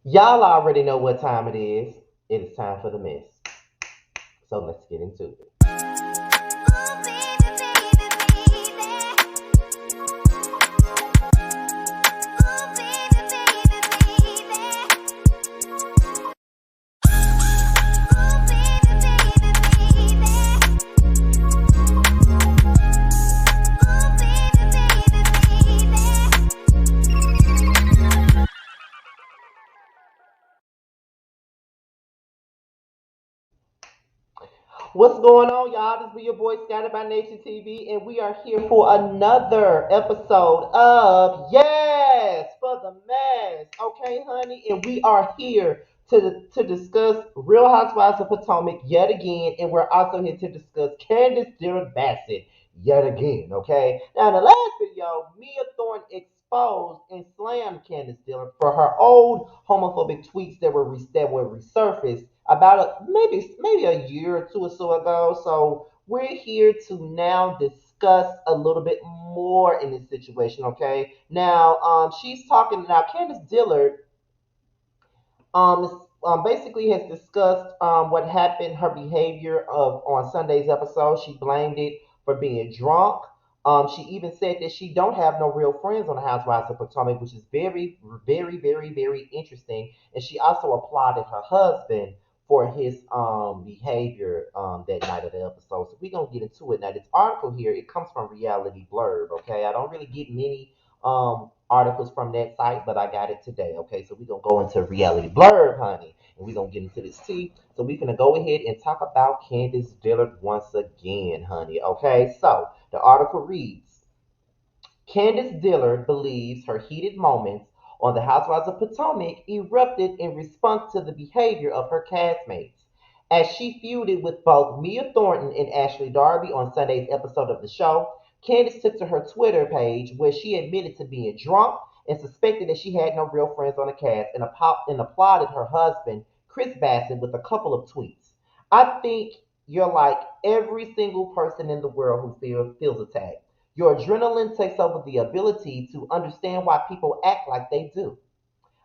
Y'all already know what time it is. It is time for the mess. So let's get into it. What's going on, y'all? This be your boy Scattered by Nature TV, and we are here for another episode of Yes for the Mess. Okay, honey, and we are here to discuss Real Housewives of Potomac yet again, and we're also here to discuss Candice Dillard Bassett yet again. Okay, now in the last video, Mia Thorne exposed and slammed Candice Dillard for her old homophobic tweets that were resurfaced about maybe a year or two or so ago. So we're here to now discuss a little bit more in this situation. Okay, now she's talking now. Candice Dillard basically has discussed what happened, her behavior of on Sunday's episode. She blamed it for being drunk. She even said that she don't have no real friends on the Housewives of Potomac, which is very, very, very, very interesting. And she also applauded her husband for his behavior that night of the episode. So we're gonna get into it now. This article here, it comes from Reality Blurb. Okay, I don't really get many articles from that site, but I got it today. Okay, so we're gonna go into Reality Blurb, honey, and we're gonna get into this tea. So we're gonna go ahead and talk about Candice Dillard once again, honey. Okay, so the article reads: Candice Dillard believes her heated moments on the Housewives of Potomac erupted in response to the behavior of her castmates. As she feuded with both Mia Thornton and Ashley Darby on Sunday's episode of the show, Candice took to her Twitter page where she admitted to being drunk and suspected that she had no real friends on the cast and applauded her husband, Chris Bassett, with a couple of tweets. I think you're like every single person in the world who feels attacked. Your adrenaline takes over the ability to understand why people act like they do.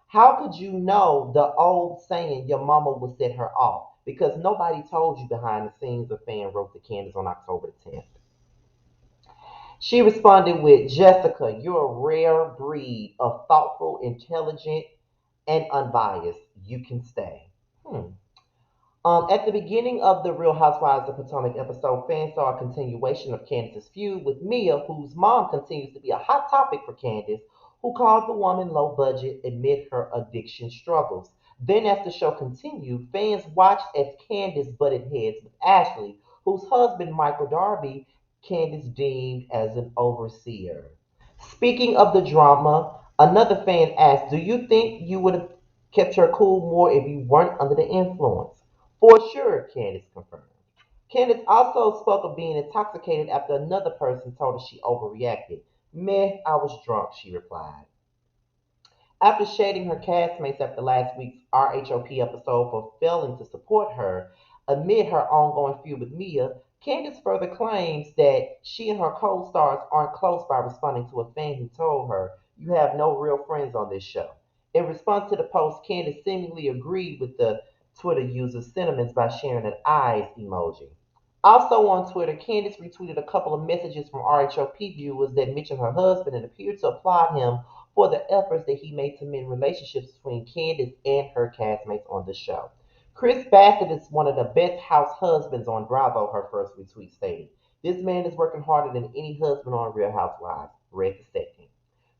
How could you know the old saying your mama will set her off? Because nobody told you behind the scenes, a fan wrote to Candace on October the 10th. She responded with, Jessica, you're a rare breed of thoughtful, intelligent, and unbiased. You can stay. Hmm. At the beginning of the Real Housewives of Potomac episode, fans saw a continuation of Candace's feud with Mia, whose mom continues to be a hot topic for Candace, who called the woman low budget amid her addiction struggles. Then, as the show continued, fans watched as Candace butted heads with Ashley, whose husband, Michael Darby, Candace deemed as an overseer. Speaking of the drama, another fan asked, do you think you would have kept her cool more if you weren't under the influence? For sure, Candace confirmed. Candace also spoke of being intoxicated after another person told her she overreacted. Meh, I was drunk, she replied. After shading her castmates after last week's RHOP episode for failing to support her amid her ongoing feud with Mia, Candice further claims that she and her co-stars aren't close by responding to a fan who told her, you have no real friends on this show. In response to the post, Candice seemingly agreed with the Twitter user's sentiments by sharing an eyes emoji. Also on Twitter, Candice retweeted a couple of messages from RHOP viewers that mentioned her husband and appeared to applaud him for the efforts that he made to mend relationships between Candice and her castmates on the show. Chris Bassett is one of the best house husbands on Bravo, her first retweet stated. This man is working harder than any husband on Real Housewives. Read the second.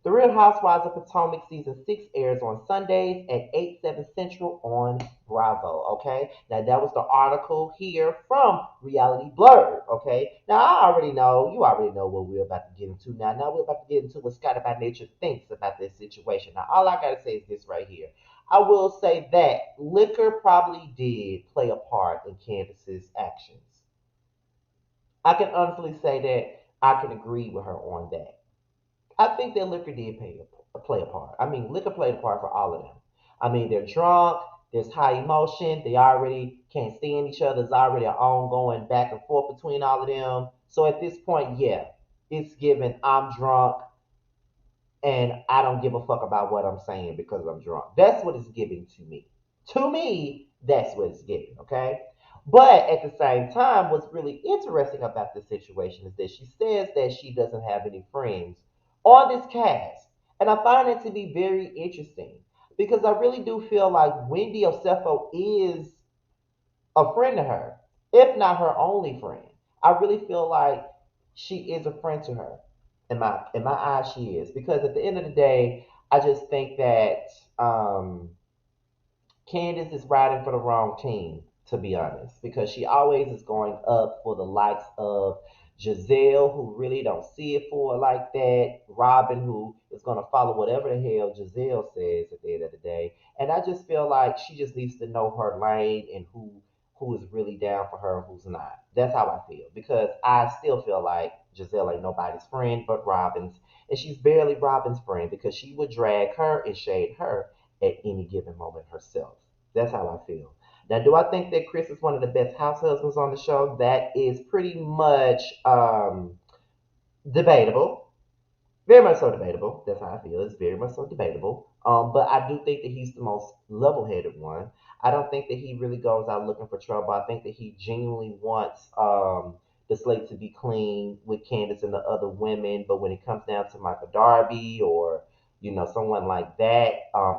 The Real Housewives of Potomac season 6 airs on Sundays at 8, 7 Central on Bravo. Okay, now that was the article here from Reality Blurred. Okay, now you already know what we're about to get into. Now we're about to get into what Scotty by Nature thinks about this situation. Now, all I gotta say is this right here. I will say that liquor probably did play a part in Candace's actions. I can honestly say that I can agree with her on that. I think that liquor did play a part. I mean, liquor played a part for all of them. I mean, they're drunk. There's high emotion. They already can't stand each other. There's already an ongoing back and forth between all of them. So at this point, yeah, it's given. I'm drunk. and I don't give a fuck about what I'm saying because I'm drunk. That's what it's giving to me. To me, that's what it's giving, okay? But at the same time, what's really interesting about this situation is that she says that she doesn't have any friends on this cast. And I find it to be very interesting because I really do feel like Wendy Osefo is a friend to her, if not her only friend. I really feel like she is a friend to her. In my eyes, she is, because at the end of the day, I just think that Candiace is riding for the wrong team, to be honest, because she always is going up for the likes of Giselle, who really don't see it for her like that, Robin, who is going to follow whatever the hell Giselle says at the end of the day. And I just feel like she just needs to know her lane and who is really down for her and who's not. That's how I feel, because I still feel like Giselle ain't nobody's friend but Robin's, and she's barely Robin's friend because she would drag her and shade her at any given moment herself. That's how I feel. Now, do I think that Chris is one of the best house husbands on the show? That is pretty much debatable. Very much so debatable. That's how I feel. It's very much so debatable. But I do think that he's the most level-headed one. I don't think that he really goes out looking for trouble. I think that he genuinely wants the slate to be clean with Candice and the other women. But when it comes down to Michael Darby or someone like that,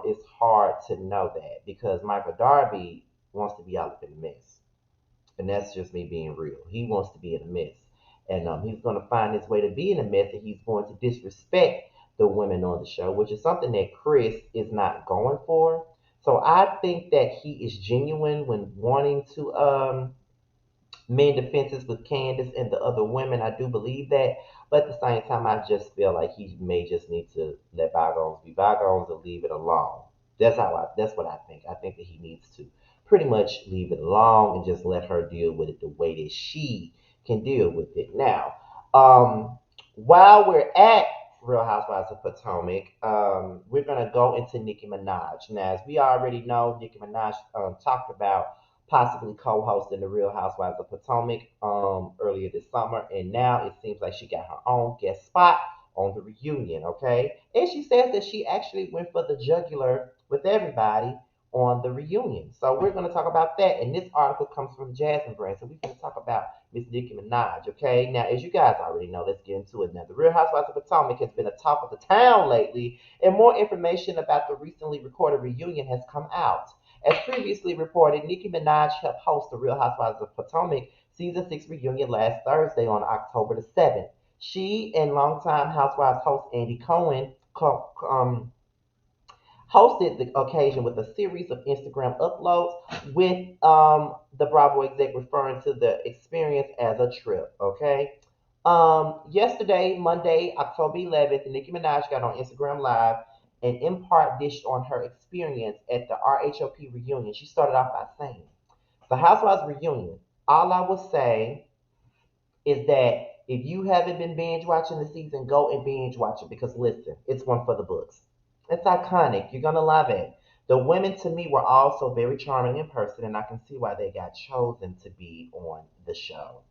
it's hard to know that because Michael Darby wants to be out of the mess. And that's just me being real. He wants to be in a mess. And he's going to find his way to be in a mess, and he's going to disrespect the women on the show, which is something that Chris is not going for. So I think that he is genuine when wanting to mend defenses with Candice and the other women. I do believe that. But at the same time, I just feel like he may just need to let bygones be bygones and leave it alone. That's what I think. I think that he needs to pretty much leave it alone and just let her deal with it the way that she can deal with it. Now, while we're at Real Housewives of Potomac, we're gonna go into Nicki Minaj. Now, as we already know, Nicki Minaj talked about possibly co-hosting the Real Housewives of Potomac earlier this summer, and now it seems like she got her own guest spot on the reunion. Okay, and she says that she actually went for the jugular with everybody on the reunion. So we're going to talk about that, and this article comes from Jasmine Brand. So we're going to talk about Miss Nicki Minaj. Okay, now as you guys already know, let's get into it. Now, the Real Housewives of Potomac has been a talk of the town lately, and more information about the recently recorded reunion has come out. As previously reported, Nicki Minaj helped host the Real Housewives of Potomac Season 6 reunion last Thursday on October the 7th. She and longtime Housewives host Andy Cohen hosted the occasion with a series of Instagram uploads with the Bravo exec referring to the experience as a trip. Okay. Yesterday, Monday, October 11th, Nicki Minaj got on Instagram Live and in part dished on her experience at the RHOP reunion. She started off by saying, "The Housewives reunion. All I will say is that if you haven't been binge watching the season, go and binge watch it because listen, it's one for the books. It's iconic. You're gonna love it. The women to me were also very charming in person, and I can see why they got chosen to be on the show."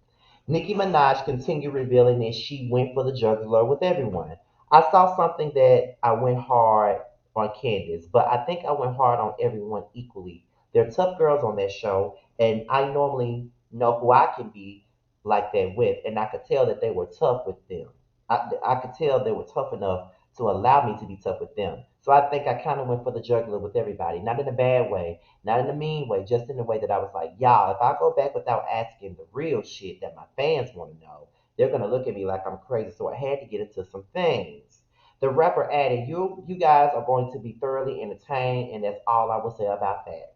Nicki Minaj continued revealing that she went for the jugular with everyone. "I saw something that I went hard on Candiace, but I think I went hard on everyone equally. They're tough girls on that show, and I normally know who I can be like that with, and I could tell that they were tough with them. I could tell they were tough enough to allow me to be tough with them. So I think I kind of went for the jugular with everybody, not in a bad way, not in a mean way, just in the way that I was like, y'all, if I go back without asking the real shit that my fans want to know, they're gonna look at me like I'm crazy. So I had to get into some things." The rapper added, "You guys are going to be thoroughly entertained, and that's all I will say about that."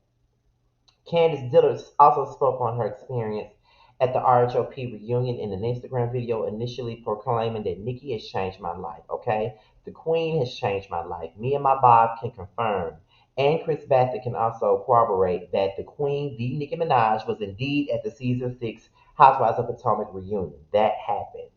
Candice Dillard also spoke on her experience at the RHOP reunion in an Instagram video, initially proclaiming that "Nikki has changed my life, okay? The Queen has changed my life. Me and my Bob can confirm." And Chris Bassett can also corroborate that the Queen, the Nicki Minaj, was indeed at the Season 6 Housewives of Potomac reunion. That happened.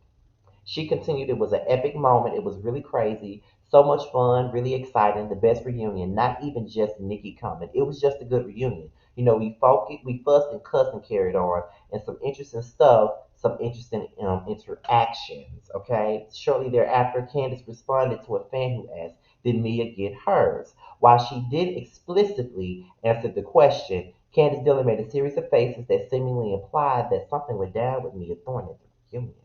She continued, "It was an epic moment. It was really crazy. So much fun, really exciting. The best reunion. Not even just Nikki coming. It was just a good reunion. We fussed and cussed and carried on, and some interesting stuff. some interesting interactions. Okay, shortly thereafter, Candiace responded to a fan who asked, "Did Mia get hers?" While she did explicitly answer the question, Candice Dillard made a series of faces that seemingly implied that something went down with Mia Thorne at the reunion.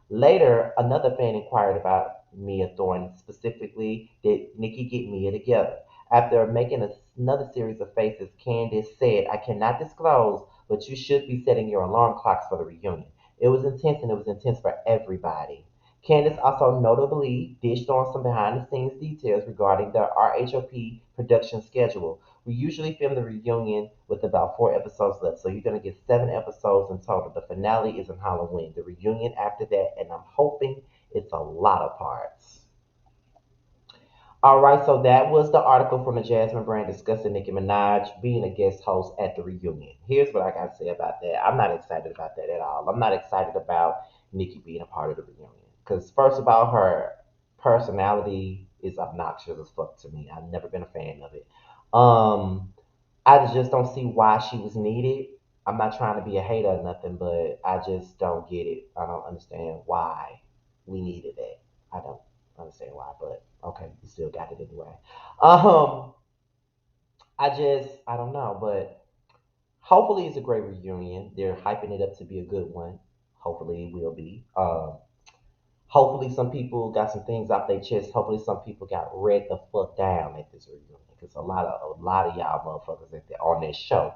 Later, another fan inquired about Mia Thorne specifically. Did Nicki get Mia together? After making another series of faces, Candice said, "I cannot disclose, but you should be setting your alarm clocks for the reunion." It was intense, and it was intense for everybody. Candice also notably dished on some behind the scenes details regarding the RHOP production schedule. We usually film the reunion with about 4 episodes left, so you're going to get 7 episodes in total. The finale is on Halloween. The reunion after that, and I'm hoping it's a lot of parts. All right, so that was the article from the Jasmine brand discussing Nicki Minaj being a guest host at the reunion. Here's what I got to say about that. I'm not excited about that at all. I'm not excited about Nicki being a part of the reunion. Because, first of all, her personality is obnoxious as fuck to me. I've never been a fan of it. I just don't see why she was needed. I'm not trying to be a hater or nothing, but I just don't get it. I don't understand why we needed that. I don't understand why, but okay, you still got it anyway. Um, I don't know, but hopefully it's a great reunion. They're hyping it up to be a good one. Hopefully it will be. Hopefully some people got some things off their chest. Hopefully some people got read the fuck down at this reunion. Because a lot of y'all motherfuckers on this show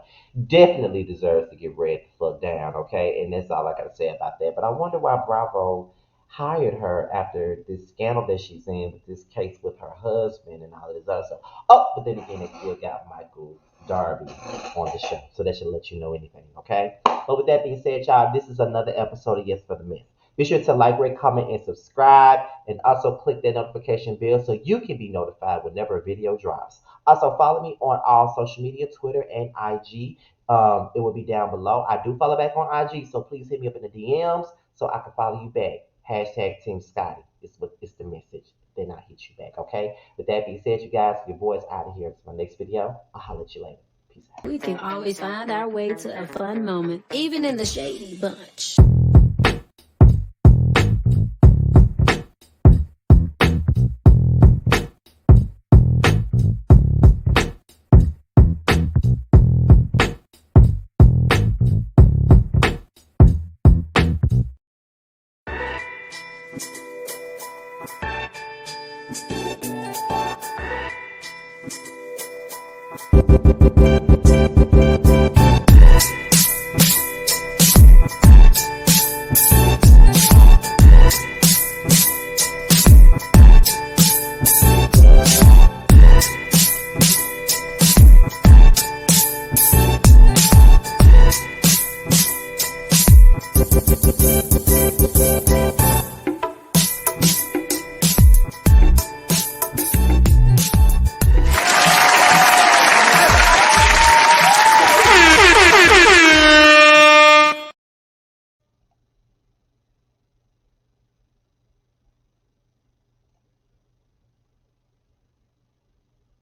definitely deserves to get read the fuck down, okay? And that's all I gotta say about that. But I wonder why Bravo hired her after this scandal that she's in with this case with her husband and all of this other stuff. Oh, but then again, they still got Michael Darby on the show. So that should let you know anything, okay? But with that being said, y'all, this is another episode of Yes for the Myth. Be sure to like, rate, comment, and subscribe, and also click that notification bell so you can be notified whenever a video drops. Also, follow me on all social media, Twitter and IG. It will be down below. I do follow back on IG, so please hit me up in the DMs so I can follow you back. Hashtag Team Scotty. It's the message. Then I hit you back, okay? With that being said, you guys, your boy's out of here. Until my next video, I'll holler at you later. Peace out. We can always find our way to a fun moment, even in the shady bunch.